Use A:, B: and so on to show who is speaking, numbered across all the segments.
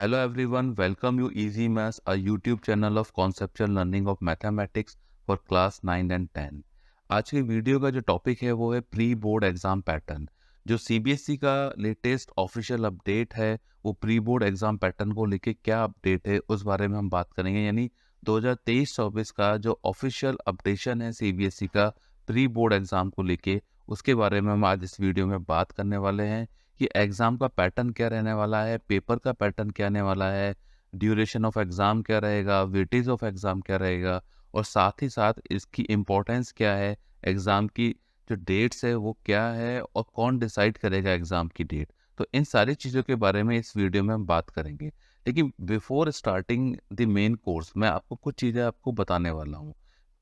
A: Hello everyone, welcome you Easy Maths, a YouTube channel of conceptual learning of mathematics for class 9 and 10। आज की video का जो topic है वो है प्री बोर्ड एग्जाम पैटर्न। जो सीबीएसई का लेटेस्ट ऑफिशियल अपडेट है वो प्री बोर्ड एग्जाम पैटर्न को लेके क्या अपडेट है उस बारे में हम बात करेंगे। यानी 2023-24 का जो ऑफिशियल अपडेशन है सीबीएसई का प्री बोर्ड एग्जाम को लेके, उसके बारे में हम आज इस वीडियो में बात करने वाले हैं कि एग्ज़ाम का पैटर्न क्या रहने वाला है, पेपर का पैटर्न क्या आने वाला है, ड्यूरेशन ऑफ एग्ज़ाम क्या रहेगा, वेटेज ऑफ एग्ज़ाम क्या रहेगा और साथ ही साथ इसकी इम्पोर्टेंस क्या है, एग्ज़ाम की जो डेट्स है वो क्या है और कौन डिसाइड करेगा एग्ज़ाम की डेट। तो इन सारी चीज़ों के बारे में इस वीडियो में हम बात करेंगे। लेकिन before starting the main course मैं आपको कुछ चीज़ें आपको बताने वाला हूँ।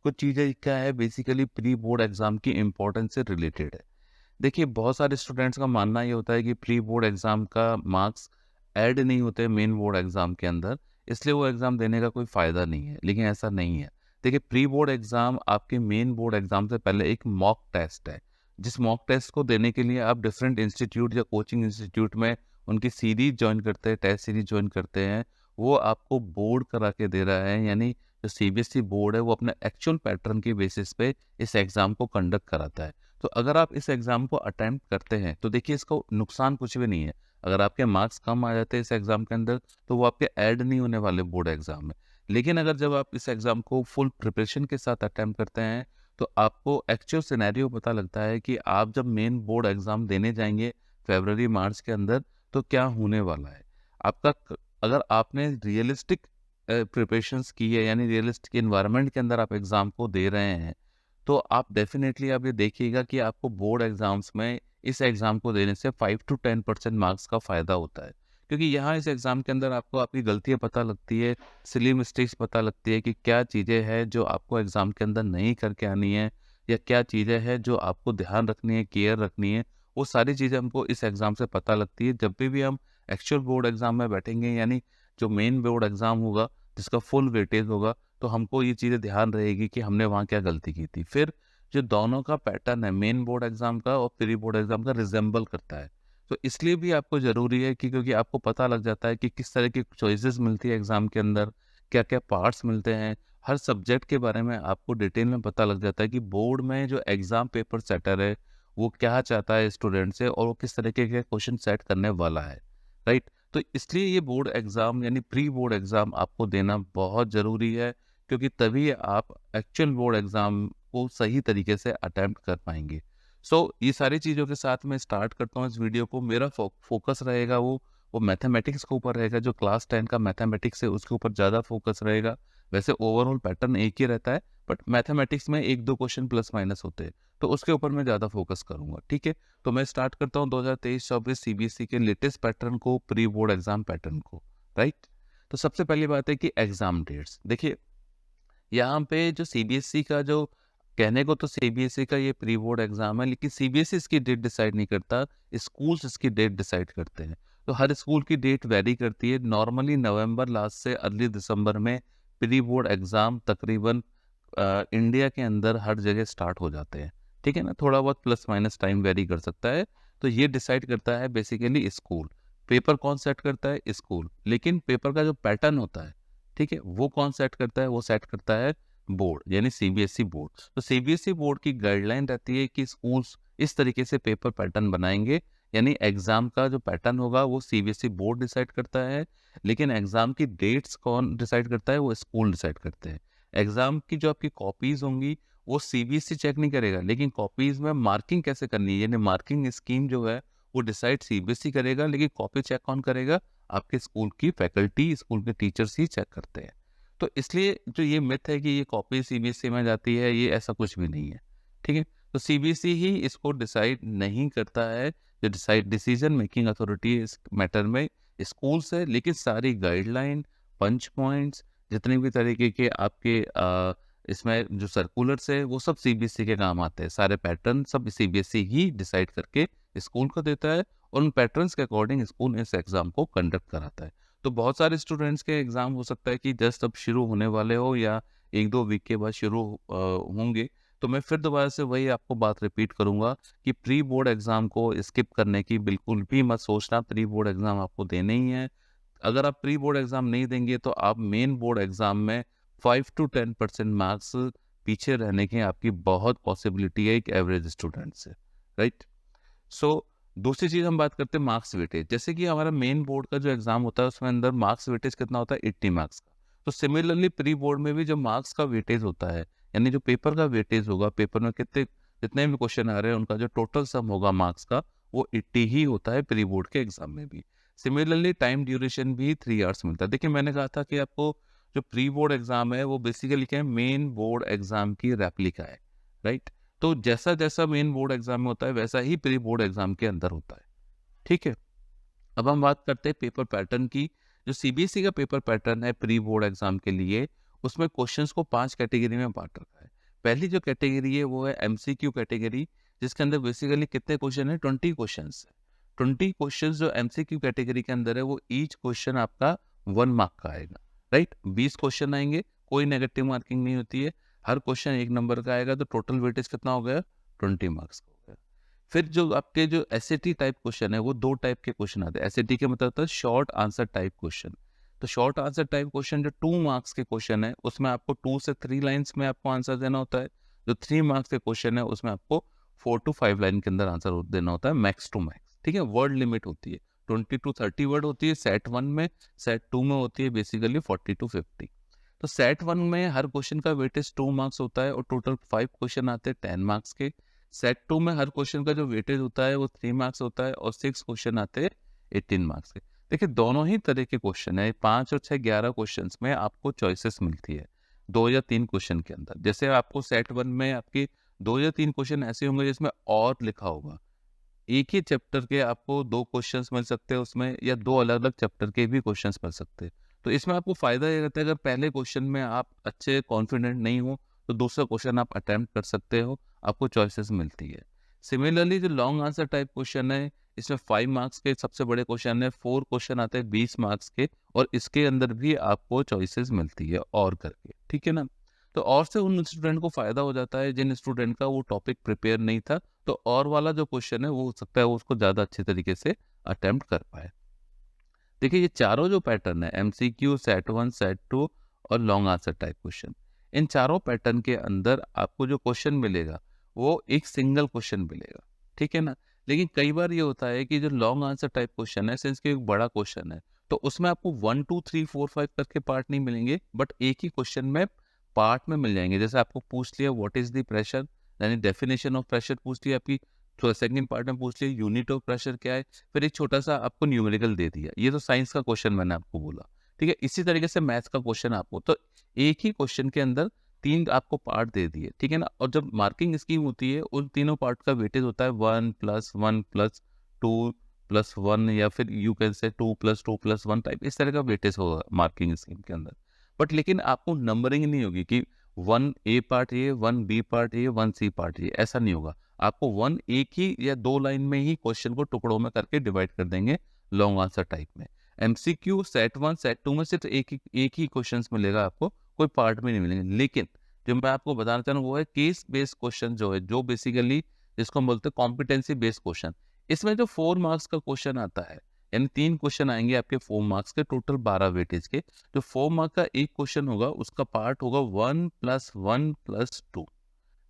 A: कुछ चीज़ें क्या है बेसिकली प्री बोर्ड एग्ज़ाम की इम्पोर्टेंस से रिलेटेड है। देखिए, बहुत सारे स्टूडेंट्स का मानना ये होता है कि प्री बोर्ड एग्ज़ाम का मार्क्स ऐड नहीं होते मेन बोर्ड एग्ज़ाम के अंदर, इसलिए वो एग्ज़ाम देने का कोई फ़ायदा नहीं है, लेकिन ऐसा नहीं है। देखिए, प्री बोर्ड एग्ज़ाम आपके मेन बोर्ड एग्ज़ाम से पहले एक मॉक टेस्ट है, जिस मॉक टेस्ट को देने के लिए आप डिफरेंट इंस्टीट्यूट या कोचिंग इंस्टीट्यूट में उनकी सीरीज़ जॉइन करते हैं, टेस्ट सीरीज़ जॉइन करते हैं, वो आपको बोर्ड करा के दे रहा है। यानी जो सीबीएसई बोर्ड है, वो अपने एक्चुअल पैटर्न के बेसिस पे इस एग्ज़ाम को कंडक्ट कराता है। तो अगर आप इस एग्ज़ाम को अटेम्प्ट करते हैं तो देखिए इसका नुकसान कुछ भी नहीं है। अगर आपके मार्क्स कम आ जाते हैं इस एग्ज़ाम के अंदर तो वो आपके ऐड नहीं होने वाले बोर्ड एग्ज़ाम में। लेकिन अगर जब आप इस एग्ज़ाम को फुल प्रिपरेशन के साथ अटेम्प्ट करते हैं तो आपको एक्चुअल सिनेरियो पता लगता है कि आप जब मेन बोर्ड एग्ज़ाम देने जाएँगे फ़रवरी मार्च के अंदर तो क्या होने वाला है। आपका अगर आपने रियलिस्टिक प्रिपरेशंस की है, यानी रियलिस्टिक एनवायरनमेंट के अंदर आप एग्ज़ाम को दे रहे हैं, तो आप डेफिनेटली आप ये देखिएगा कि आपको बोर्ड एग्जाम्स में इस एग्ज़ाम को देने से 5 टू 10% मार्क्स का फ़ायदा होता है। क्योंकि यहाँ इस एग्ज़ाम के अंदर आपको आपकी गलतियाँ पता लगती है, सिली मिस्टेक्स पता लगती है कि क्या चीज़ें हैं जो आपको एग्ज़ाम के अंदर नहीं करके आनी है या क्या चीज़ें हैं जो आपको ध्यान रखनी है, केयर रखनी है। वो सारी चीज़ें हमको इस एग्ज़ाम से पता लगती है। जब भी हम एक्चुअल बोर्ड एग्ज़ाम में बैठेंगे, यानी जो मेन बोर्ड एग्ज़ाम होगा, जिसका फुल वेटेज होगा, तो हमको ये चीज़ें ध्यान रहेगी कि हमने वहाँ क्या गलती की थी। फिर जो दोनों का पैटर्न है मेन बोर्ड एग्जाम का और प्री बोर्ड एग्जाम का रिजेंबल करता है। तो इसलिए भी आपको ज़रूरी है कि क्योंकि आपको पता लग जाता है कि किस तरह की चॉइसेस मिलती है एग्जाम के अंदर, क्या क्या पार्ट्स मिलते हैं, हर सब्जेक्ट के बारे में आपको डिटेल में पता लग जाता है कि बोर्ड में जो एग्जाम पेपर सेटर है वो क्या चाहता है स्टूडेंट से और वो किस तरीके के क्वेश्चन सेट करने वाला है। राइट। तो इसलिए ये बोर्ड एग्जाम यानी प्री बोर्ड एग्जाम आपको देना बहुत ज़रूरी है, क्योंकि तभी आप एक्चुअल बोर्ड एग्जाम को सही तरीके से अटेम्प्ट कर पाएंगे। ये सारी चीज़ों के साथ मैं स्टार्ट करता हूँ इस वीडियो को। मेरा फोकस रहेगा वो मैथमेटिक्स के ऊपर रहेगा। जो क्लास 10 का मैथमेटिक्स है उसके ऊपर ज़्यादा फोकस रहेगा। वैसे ओवरऑल पैटर्न एक ही रहता है, बट मैथमेटिक्स में एक दो क्वेश्चन प्लस माइनस होते हैं, तो उसके ऊपर मैं ज़्यादा फोकस करूंगा। ठीक है, तो मैं स्टार्ट करता हूँ 2023-24 सीबीएसई के लेटेस्ट पैटर्न को, प्री बोर्ड एग्जाम पैटर्न को। राइट। तो सबसे पहली बात है कि एग्जाम डेट्स देखिए, यहाँ पे जो सीबीएसई का जो कहने को तो सीबीएसई का ये प्री बोर्ड एग्जाम है, लेकिन सीबीएसई इसकी डेट डिसाइड नहीं करता, स्कूल्स इसकी डेट डिसाइड करते हैं। तो हर स्कूल की डेट वेरी करती है। नॉर्मली नवंबर लास्ट से अर्ली दिसंबर में प्री बोर्ड एग्जाम तकरीबन इंडिया के अंदर हर जगह स्टार्ट हो जाते हैं। ठीक है ना, थोड़ा बहुत प्लस माइनस टाइम वेरी कर सकता है। तो ये डिसाइड करता है बेसिकली स्कूल। पेपर कौन सेट करता है? स्कूल। लेकिन पेपर का जो पैटर्न होता है, ठीक है, वो कौन सेट करता है? वो सेट करता है बोर्ड, यानी सीबीएसई बोर्ड। तो सीबीएसई बोर्ड की गाइडलाइन रहती है कि स्कूल्स इस तरीके से पेपर पैटर्न बनाएंगे, यानी एग्जाम का जो पैटर्न होगा वो सीबीएसई बोर्ड डिसाइड करता है, लेकिन एग्जाम की डेट्स कौन डिसाइड करता है? वो स्कूल डिसाइड करते हैं। एग्जाम की जो आपकी कॉपीज होंगी वो सीबीएसई चेक नहीं करेगा, लेकिन कॉपीज में मार्किंग कैसे करनी है, यानी मार्किंग स्कीम जो है वो डिसाइड सीबीएसई करेगा, लेकिन कॉपी चेक कौन करेगा? आपके स्कूल की फैकल्टी, स्कूल के टीचर्स ही चेक करते हैं। तो इसलिए जो ये मिथ है कि ये कॉपी सीबीएसई में जाती है, ये ऐसा कुछ भी नहीं है। ठीक है, तो सीबीएसई ही इसको डिसाइड नहीं करता है। जो डिसीजन मेकिंग अथॉरिटी इस मैटर में स्कूल से, लेकिन सारी गाइडलाइन, पंच पॉइंट्स, जितने भी तरीके के आपके इसमें जो सर्कुलर्स है वो सब सीबीएसई के काम आते हैं। सारे पैटर्न सब सीबीएसई ही डिसाइड करके स्कूल को देता है और उन पैटर्न्स के अकॉर्डिंग स्कूल इस एग्जाम को कंडक्ट कराता है। तो बहुत सारे स्टूडेंट्स के एग्ज़ाम हो सकता है कि जस्ट अब शुरू होने वाले हो या 1-2 वीक के बाद शुरू होंगे। तो मैं फिर दोबारा से वही आपको बात रिपीट करूँगा कि प्री बोर्ड एग्ज़ाम को स्किप करने की बिल्कुल भी मत सोचना। प्री बोर्ड एग्ज़ाम आपको देने ही है। अगर आप प्री बोर्ड एग्जाम नहीं देंगे तो आप मेन बोर्ड एग्जाम में 5 to 10% मार्क्स पीछे रहने की आपकी बहुत पॉसिबिलिटी है एक एवरेज स्टूडेंट से, राइट। सो दूसरी चीज हम बात करते हैं मार्क्स वेटेज। जैसे कि हमारा मेन बोर्ड का जो एग्जाम होता है उसमें अंदर मार्क्स वेटेज कितना होता है, 80 मार्क्स का। तो सिमिलरली प्री बोर्ड में भी जो मार्क्स का वेटेज होता है, यानी जो पेपर का वेटेज होगा, पेपर में कितने जितने भी क्वेश्चन आ रहे हैं उनका जो टोटल सम होगा मार्क्स का, वो 80 ही होता है प्री बोर्ड के एग्जाम में भी। सिमिलरली टाइम ड्यूरेशन भी 3 आवर्स मिलता है। देखिए मैंने कहा था कि आपको जो प्री बोर्ड एग्जाम है वो बेसिकली क्या है, मेन बोर्ड एग्जाम की रेप्लिका है, राइट। तो जैसा जैसा मेन बोर्ड एग्जाम में होता है वैसा ही प्री बोर्ड एग्जाम के अंदर होता है, ठीक है। अब हम बात करते हैं पेपर पैटर्न की। जो सीबीएसई का पेपर पैटर्न है प्री बोर्ड एग्जाम के लिए, उसमें क्वेश्चंस को 5 कैटेगरी में बांट रखा है। पहली जो कैटेगरी है वो है एमसीक्यू कैटेगरी, जिसके अंदर बेसिकली कितने क्वेश्चन है, 20 क्वेश्चन है। 20 क्वेश्चन जो एमसीक्यू कैटेगरी के अंदर है वो ईच क्वेश्चन आपका 1 मार्क का आएगा, राइट। 20 क्वेश्चन आएंगे, कोई नेगेटिव मार्किंग नहीं होती है, हर क्वेश्चन 1 नंबर का आएगा, तो टोटल वेटेज कितना हो गया, 20 मार्क्स का हो गया। फिर जो आपके जो एसएटी टाइप क्वेश्चन है वो 2 टाइप के क्वेश्चन आते हैं। एसएटी के मतलब होता है शॉर्ट आंसर टाइप क्वेश्चन। तो शॉर्ट आंसर टाइप क्वेश्चन जो 2 मार्क्स के क्वेश्चन है उसमें आपको 2 से 3 लाइंस में आपको आंसर देना होता है। जो 3 मार्क्स के क्वेश्चन है उसमें आपको 4 to 5 लाइन के अंदर आंसर देना होता है, मैक्स टू मैक्स, ठीक है। वर्ड लिमिट होती है 20 to 30 वर्ड होती है सेट 1 में। सेट 2 में होती है बेसिकली 40 to 50। तो सेट 1 में हर क्वेश्चन का वेटेज 2 मार्क्स होता है और टोटल 5 क्वेश्चन आते हैं 10 मार्क्स के। सेट 2 में हर क्वेश्चन का जो वेटेज होता है वो 3 मार्क्स होता है और 6 क्वेश्चन आते हैं 18 मार्क्स के। देखिए दोनों ही तरह के क्वेश्चन है, 5 और 6 11 क्वेश्चन में आपको चॉइसेस मिलती है 2 या 3 क्वेश्चन के अंदर। जैसे आपको सेट 1 में आपके 2 या 3 क्वेश्चन ऐसे होंगे जिसमें और लिखा होगा, एक ही चैप्टर के आपको 2 क्वेश्चंस मिल सकते हैं उसमें, या 2 अलग अलग चैप्टर के भी क्वेश्चंस मिल सकते हैं। तो इसमें आपको फायदा ये रहता है अगर पहले क्वेश्चन में आप अच्छे कॉन्फिडेंट नहीं हो तो दूसरा क्वेश्चन आप अटेम्प्ट कर सकते हो, आपको चॉइसेस मिलती है। सिमिलरली जो लॉन्ग आंसर टाइप क्वेश्चन है, इसमें 5 मार्क्स के सबसे बड़े क्वेश्चन है, 4 क्वेश्चन आते हैं 20 मार्क्स के, और इसके अंदर भी आपको चॉइसेस मिलती है और करके, ठीक है ना। तो और से उन स्टूडेंट को फायदा हो जाता है जिन स्टूडेंट का वो टॉपिक प्रिपेयर नहीं था, तो और वाला जो क्वेश्चन है वो हो सकता है वो उसको ज़्यादा अच्छे तरीके से अटेम्प्ट कर पाए। देखिए ये चारों जो पैटर्न है, एमसीक्यू, सेट 1, सेट 2 और लॉन्ग आंसर टाइप क्वेश्चन, इन चारों पैटर्न के अंदर आपको जो क्वेश्चन मिलेगा वो एक सिंगल क्वेश्चन मिलेगा, ठीक है ना। लेकिन कई बार ये होता है कि जो लॉन्ग आंसर टाइप क्वेश्चन है, सिंस कि एक बड़ा क्वेश्चन है, तो उसमें आपको 1 2 3 4 5 करके पार्ट नहीं मिलेंगे, बट एक ही क्वेश्चन में पार्ट में मिल जाएंगे। जैसे आपको पूछ लिया व्हाट इज द प्रेशर, यानी डेफिनेशन ऑफ प्रेशर पूछ लिया आपकी, तो सेकंड पार्ट में पूछ लिया यूनिट ऑफ प्रेशर क्या है, फिर एक छोटा सा आपको न्यूमेरिकल दे दिया। ये तो साइंस का क्वेश्चन मैंने आपको बोला, ठीक है। इसी तरीके से मैथ्स का क्वेश्चन आपको, तो एक ही क्वेश्चन के अंदर 3 आपको पार्ट दे दिए, ठीक है ना। और जब मार्किंग स्कीम होती है उन तीनों पार्ट का वेटेज होता है 1 + 1 + 2 + 1, या फिर यू कैन से 2 + 2 + 1 टाइप, इस तरह का वेटेज होगा मार्किंग स्कीम के अंदर। बट लेकिन आपको नंबरिंग नहीं होगी कि 1 ए पार्ट ये, 1 बी पार्ट ये, 1 सी पार्ट ये, ऐसा नहीं होगा। आपको 1 एक ही या 2 लाइन में ही क्वेश्चन को टुकड़ों में करके डिवाइड कर देंगे लॉन्ग आंसर टाइप में। एमसीक्यू सेट 1 सेट 2 में सिर्फ एक ही क्वेश्चंस मिलेगा आपको, कोई पार्ट में नहीं मिलेंगे। लेकिन जो मैं आपको बताना चाह रहा हूँ वो है केस बेस्ड क्वेश्चन, जो है जो बेसिकली जिसको हम बोलते हैं कॉम्पिटेंसी बेस्ड क्वेश्चन। इसमें जो 4 मार्क्स का क्वेश्चन आता है, यानी 3 क्वेश्चन आएंगे आपके 4 मार्क्स के, टोटल 12 वेटेज के। जो 4 मार्क का एक क्वेश्चन होगा उसका पार्ट होगा 1 + 1 + 2।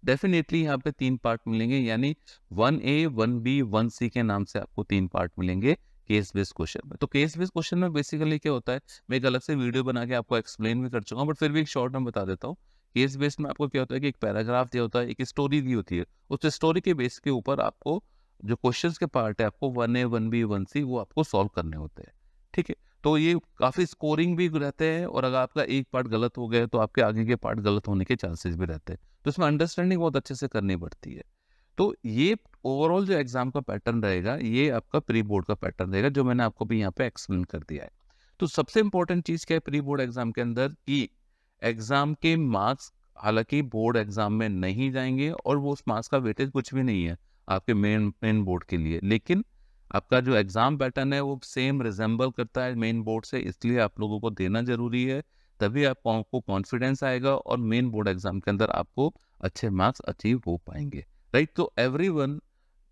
A: डेफिनेटली यहाँ पे 3 पार्ट मिलेंगे, यानी 1A 1B 1C के नाम से आपको 3 पार्ट मिलेंगे केस बेस्ड क्वेश्चन में। तो केस बेस्ड क्वेश्चन में बेसिकली क्या होता है, मैं एक अलग से वीडियो बना के आपको एक्सप्लेन भी कर चुका हूँ, बट फिर भी एक शॉर्ट में बता देता हूँ। केस बेस्ड में आपको क्या होता है कि एक पैराग्राफ दिया होता है, एक स्टोरी दी होती है, उस स्टोरी के बेस के ऊपर आपको जो क्वेश्चंस के पार्ट है आपको 1A 1B 1C वो आपको सॉल्व करने होते हैं, ठीक है। तो ये काफ़ी स्कोरिंग भी रहते हैं, और अगर आपका एक पार्ट गलत हो गया तो आपके आगे के पार्ट गलत होने के चांसेस भी रहते हैं, तो इसमें अंडरस्टैंडिंग बहुत अच्छे से करनी पड़ती है। तो ये ओवरऑल जो एग्जाम का पैटर्न रहेगा ये आपका प्री बोर्ड का पैटर्न रहेगा, जो मैंने आपको भी यहाँ पे एक्सप्लेन कर दिया है। तो सबसे इंपॉर्टेंट चीज़ क्या है प्री बोर्ड एग्जाम के अंदर, कि एग्जाम के मार्क्स हालांकि बोर्ड एग्जाम में नहीं जाएंगे, और वो उस मार्क्स का वेटेज कुछ भी नहीं है आपके मेन बोर्ड के लिए, लेकिन आपका जो एग्जाम पैटर्न है वो सेम रिजेंबल करता है मेन बोर्ड से, इसलिए आप लोगों को देना जरूरी है। तभी आपको कॉन्फिडेंस आएगा और मेन बोर्ड एग्जाम के अंदर आपको अच्छे मार्क्स अचीव हो पाएंगे, राइट। तो everyone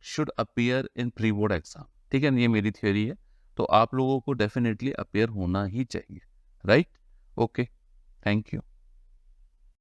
A: should appear in pre board exam, ठीक है, ये मेरी थ्योरी है। तो आप लोगों को डेफिनेटली अपेयर होना ही चाहिए, राइट? Okay, thank you.